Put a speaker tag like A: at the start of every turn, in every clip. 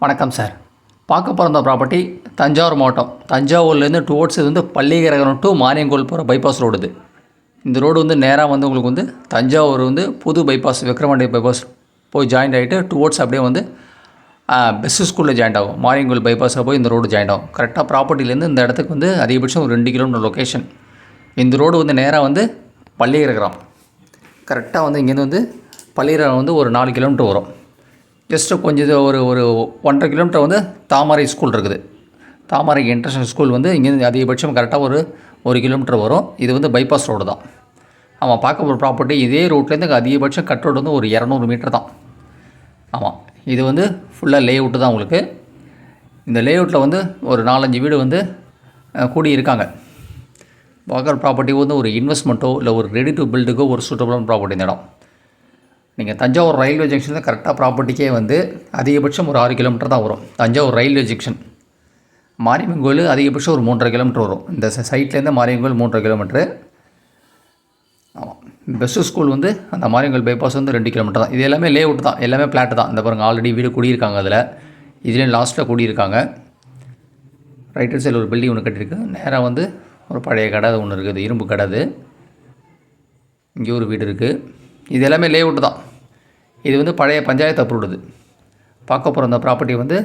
A: வணக்கம் சார். பார்க்க போகிற ப்ராப்பர்ட்டி தஞ்சாவூர் மாவட்டம். தஞ்சாவூர்லேருந்து டுவோர்ட்ஸ் இது வந்து பள்ளிக்கரகனம் டு மாரியங்கோல் போகிற பைபாஸ் ரோடு இது. இந்த ரோடு வந்து நேராக வந்து உங்களுக்கு வந்து தஞ்சாவூர் வந்து புது பைபாஸ் விக்ரவாண்டி பைபாஸ் போய் ஜாயிண்ட் ஆகிட்டு டுவோர்ட்ஸ் அப்படியே வந்து பெஸ்ட் ஸ்கூலில் ஜாயிண்ட் ஆகும். மாரியங்கோல் பைபாஸில் போய் இந்த ரோடு ஜாயிண்ட் ஆகும். கரெக்டாக ப்ராப்பர்ட்டிலேருந்து இந்த இடத்துக்கு வந்து அதிகபட்சம் ஒரு 2 கிலோமீட்டர் லொக்கேஷன். இந்த ரோடு வந்து நேராக வந்து பள்ளிக்கரகனம். கரெக்டாக வந்து இங்கேருந்து வந்து பள்ளிக்கரகனம் வந்து ஒரு 4 கிலோமீட்டர் வரும். ஜஸ்ட்டு கொஞ்சம் ஒரு 1.5 கிலோமீட்டர் வந்து தாமரை ஸ்கூல் இருக்குது. தாமரை இன்டர்நேஷனல் ஸ்கூல் வந்து இங்கேருந்து அதிகபட்சம் கரெக்டாக ஒரு கிலோமீட்டர் வரும். இது வந்து பைபாஸ் ரோடு தான். ஆமாம், பார்க்க ஒரு ப்ராப்பர்ட்டி இதே ரோட்லேருந்து அதிகபட்சம் கட் ரோடு வந்து ஒரு 200 மீட்டர் தான். ஆமாம், இது வந்து ஃபுல்லாக லே அவுட்டு தான் உங்களுக்கு. இந்த லே அவுட்டில் வந்து ஒரு 4-5 வீடு வந்து கூடி இருக்காங்க. பார்க்குற ப்ராப்பர்ட்டி வந்து ஒரு இன்வெஸ்ட்மெண்ட்டோ இல்லை ஒரு ரெடி டு பில்டுக்கோ ஒரு சூட்டபுளான ப்ராப்பர்ட்டி இந்த இடம். நீங்கள் தஞ்சாவூர் ரயில்வே ஜங்ஷனில் கரெக்டாக ப்ராப்பர்ட்டிக்கே வந்து அதிகபட்சம் ஒரு 6 கிலோமீட்டர் தான் வரும். Thanjavur railway junction. மாரியம்மன் கோயில் அதிகபட்சம் ஒரு 3.5 கிலோமீட்டர் வரும். இந்த சைட்லேருந்து மாரியம்மன் கோயில் 3.5 கிலோமீட்டரு. ஆமாம், பெஸ்ட்டு ஸ்கூல் வந்து அந்த மாரியம்மன் பைபாஸ் வந்து 2 கிலோமீட்டர் தான். இது எல்லாமே லே அவுட் தான், எல்லாமே பிளாட்டு தான். இந்த பாருங்கள், ஆல்ரெடி வீடு குடியிருக்காங்க. அதில் இதுலேயும் லாஸ்ட்டில் குடியிருக்காங்க. ரைட் ஹேண்ட் சைடில் ஒரு பில்டிங் ஒன்று கட்டியிருக்கு. நேராக வந்து ஒரு பழைய கடை ஒன்று இருக்குது, இரும்பு கடை. இங்கே ஒரு வீடு இருக்குது. இது எல்லாமே லே அவுட்டு தான். இது வந்து பழைய பஞ்சாயத்து அப்ரூவ்டு. பார்க்க போகிற இந்த ப்ராப்பர்ட்டி வந்து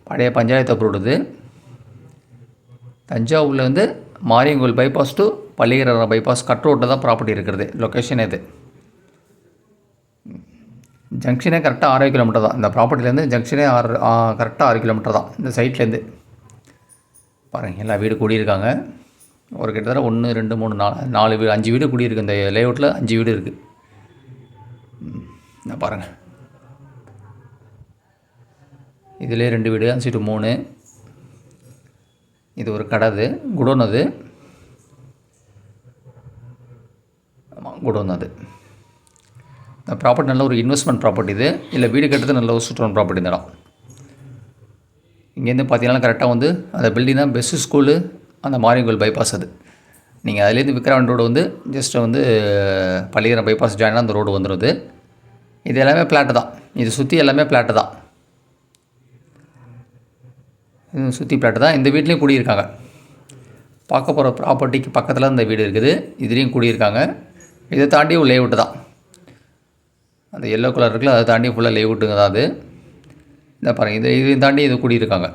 A: பழைய பஞ்சாயத்து அப்ரூவ்டு. தஞ்சாவூரில் வந்து மாரியங்கோல் பைபாஸ் டு பள்ளிக்கரகனம் பைபாஸ் கட் ரோட்டில் தான் ப்ராப்பர்ட்டி இருக்கிறது. லொக்கேஷன் இது. ஜங்ஷனே கரெக்டாக 6 கிலோமீட்டர் தான். இந்த ப்ராப்பர்ட்டிலேருந்து ஜங்ஷனே கரெக்டாக 6 கிலோமீட்டர் தான். இந்த சைட்லேருந்து பாருங்கள், எல்லா வீடு கூடியிருக்காங்க. ஒரு கிட்டத்தட்ட 1 2 3 4 வீடு 5 வீடு கூடியிருக்கு. இந்த லேஅவுட்டில் 5 வீடு இருக்குது. நான் பாருங்கள், இதிலே 2 வீடு, அந்த சைடு 3. இது ஒரு கடை, குடோன். அது ஆமாம், குடோன். அது இந்த ப்ராப்பர்ட்டி நல்ல ஒரு இன்வெஸ்ட்மெண்ட் ப்ராப்பர்ட்டி. இது இல்லை வீடு கட்டுறது நல்ல ஒரு சுற்றுலா ப்ராப்பர்ட்டி. இந்த இடம் இங்கேருந்து பார்த்தீங்கன்னா கரெக்டாக வந்து அந்த பில்டிங் தான் பெஸ்ட் ஸ்கூலு, அந்த மாரியங்கோல் பைபாஸ். அது நீங்கள் அதுலேருந்து விக்ரவாண்டி ரோடு வந்து ஜஸ்ட்டு வந்து பள்ளிக்கரகனம் பைபாஸ் ஜாயினாக அந்த ரோடு வந்துடுது. இது எல்லாமே பிளாட்டு தான். இது சுற்றி எல்லாமே பிளாட்டு தான். இது சுற்றி பிளாட்டு தான். இந்த வீட்லேயும் குடியிருக்காங்க. பார்க்க போகிற ப்ராப்பர்ட்டிக்கு பக்கத்தில் இந்த வீடு இருக்குது. இதுலேயும் குடியிருக்காங்க. இதை தாண்டி ஒரு லேஅவுட்டு தான். அந்த எல்லோ கலர் இருக்குல்ல, அதை தாண்டி ஃபுல்லாக லேஅவுட்டுங்க தான் அது. இந்த பாருங்கள், இதையும் தாண்டி இது குடியிருக்காங்க.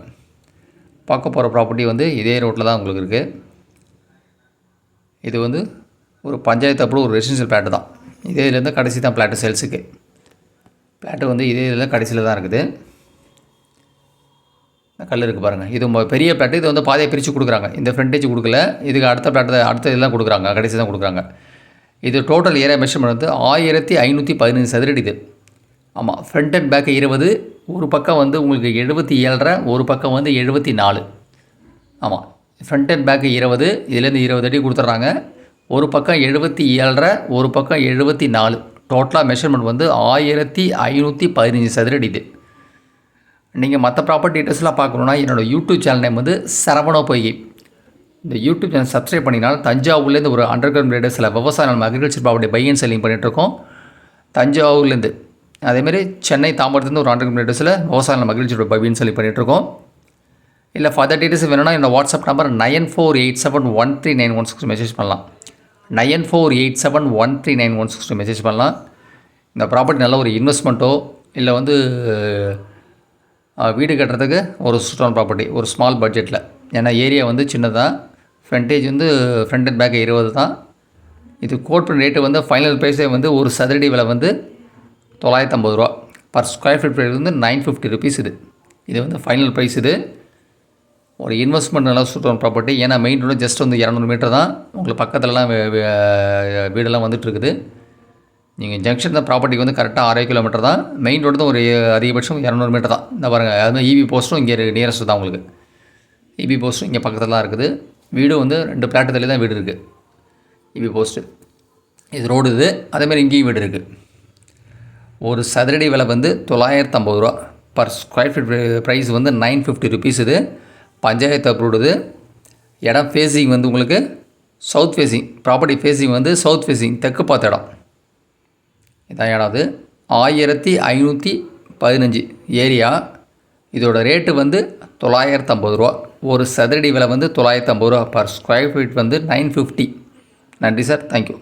A: பார்க்க போகிற ப்ராப்பர்ட்டி வந்து இதே ரோட்டில் தான் உங்களுக்கு இருக்குது. இது வந்து ஒரு பஞ்சாயத்து அப்ரூவ் ஒரு ரெசிடென்ஷியல் பிளாட்டு தான். இதே இதுலேருந்து கடைசி தான் பிளாட்டு சேல்ஸுக்கு. பிளாட்டு வந்து இதே இதில் கடைசியில் தான் இருக்குது. கல் இருக்குது பாருங்கள். இது பெரிய பிளாட்டு. இது வந்து பாதையை பிரித்து கொடுக்குறாங்க. இந்த ஃப்ரண்டேஜ் கொடுக்கல. இதுக்கு அடுத்த பிளாட்டு அடுத்த இதெல்லாம் கொடுக்குறாங்க, கடைசி தான் கொடுக்குறாங்க. இது டோட்டல் ஏரியா மெஷர்மெண்ட் வந்து 1515 சதுரடி. இது ஆமாம், ஃப்ரண்ட் அண்ட் பேக்கு 20. ஒரு பக்கம் வந்து உங்களுக்கு 77.5, ஒரு பக்கம் வந்து 74. ஆமாம், ஃப்ரண்ட் அண்ட் பேக்கு 20. இதுலேருந்து 20 அடி கொடுத்துட்றாங்க. ஒரு பக்கம் 77.5, ஒரு பக்கம் 74. டோட்டலாக மெஷர்மெண்ட் வந்து 1515 சதுரடி. இது நீங்கள் மற்ற ப்ராப்பர்ட்டி டீட்டெயில்ஸ்லாம் பார்க்கணுன்னா என்னோடய யூடியூப் சேனல் நேம் வந்து சரவண பொய்கை. இந்த யூடியூப் சேனல் சப்ஸ்கிரைப் பண்ணினால் தஞ்சாவூர்லேருந்து ஒரு அண்டர்கிரவுண்ட் ரேடர்ஸில் விவசாய நம்ம agriculture property buy and selling பண்ணிகிட்ருக்கோம். தஞ்சாவூர்லேருந்து அதேமாதிரி சென்னை தாம்பரத்துலேருந்து ஒரு அண்டர்கிரவுண்ட் ரேடர்ஸில் விவசாய நம்ம அக்ரிகல்ச்சர் பை அண்ட் செல்லிங் பண்ணிகிட்ருக்கோம். இல்லை ஃபர்தர் டீட்டெயில்ஸ் வேணும்னா என்னோடய வாட்ஸ்அப் நம்பர் 9487139162 மெசேஜ் பண்ணலாம். 9487139162 மெசேஜ் பண்ணலாம். இந்த ப்ராப்பர்ட்டி நல்ல ஒரு இன்வெஸ்ட்மெண்ட்டோ இல்லை வந்து வீடு கட்டுறதுக்கு ஒரு சுற்றுலா ப்ராப்பர்ட்டி, ஒரு ஸ்மால் பட்ஜெட்டில். ஏன்னா ஏரியா வந்து சின்னதாக. ஃப்ரண்டேஜ் வந்து ஃப்ரண்ட் அண்ட் பேக் 20 தான். இது கோட் பண்ண ரேட்டு வந்து ஃபைனல் ப்ரைஸே வந்து ஒரு சதுரடி விலை வந்து 950 ரூபா. பர் ஸ்கொயர் ஃபீட் ப்ரைஸ் வந்து 950 ருபீஸ். இது வந்து ஃபைனல் ப்ரைஸ். இது ஒரு இன்வெஸ்ட்மெண்ட் நல்லா சூப்பரான ப்ராப்பர்ட்டி. ஏன்னா மெயின் ரோடு ஜஸ்ட் வந்து 200 மீட்டர் தான். உங்களுக்கு பக்கத்துலலாம் வீடெல்லாம் வந்துட்டுருக்குது. நீங்கள் ஜங்ஷன் தான் ப்ராப்பர்ட்டிக்கு வந்து கரெக்டாக 6 கிலோமீட்டர் தான். மெயின் ரோடு தான் ஒரு அதிகபட்சம் 200 மீட்டர் தான். இந்த பாருங்கள், அதுமாதிரி இபி போஸ்ட்டும் இங்கே நியரஸ்ட் தான் உங்களுக்கு. இபி போஸ்ட்டும் இங்கே பக்கத்தில் தான் இருக்குது. வீடு வந்து 2 பிளாட்டுலேயே தான் வீடு இருக்குது. இபி போஸ்ட்டு இது ரோடு. இது அதேமாதிரி இங்கேயும் வீடு இருக்குது. ஒரு சதுரடி விலை வந்து 950 ரூபா. பர் ஸ்கொயர் ஃபீட் ப்ரைஸ் வந்து 950 ருபீஸ். இது பஞ்சாயத்து அப்ரூவ்டு. இடம் ஃபேஸிங் வந்து உங்களுக்கு சவுத் ஃபேஸிங். ப்ராப்பர்ட்டி ஃபேஸிங் வந்து சவுத் ஃபேஸிங், தெற்கு பார்த்த இடம். இதான் இடம். அது 1515 ஏரியா. இதோட ரேட்டு வந்து 950 ரூபா. ஒரு சதுரடி விலை வந்து 950 ரூபா. பர் ஸ்கொயர் ஃபீட் வந்து 950. நன்றி சார். தேங்க்யூ.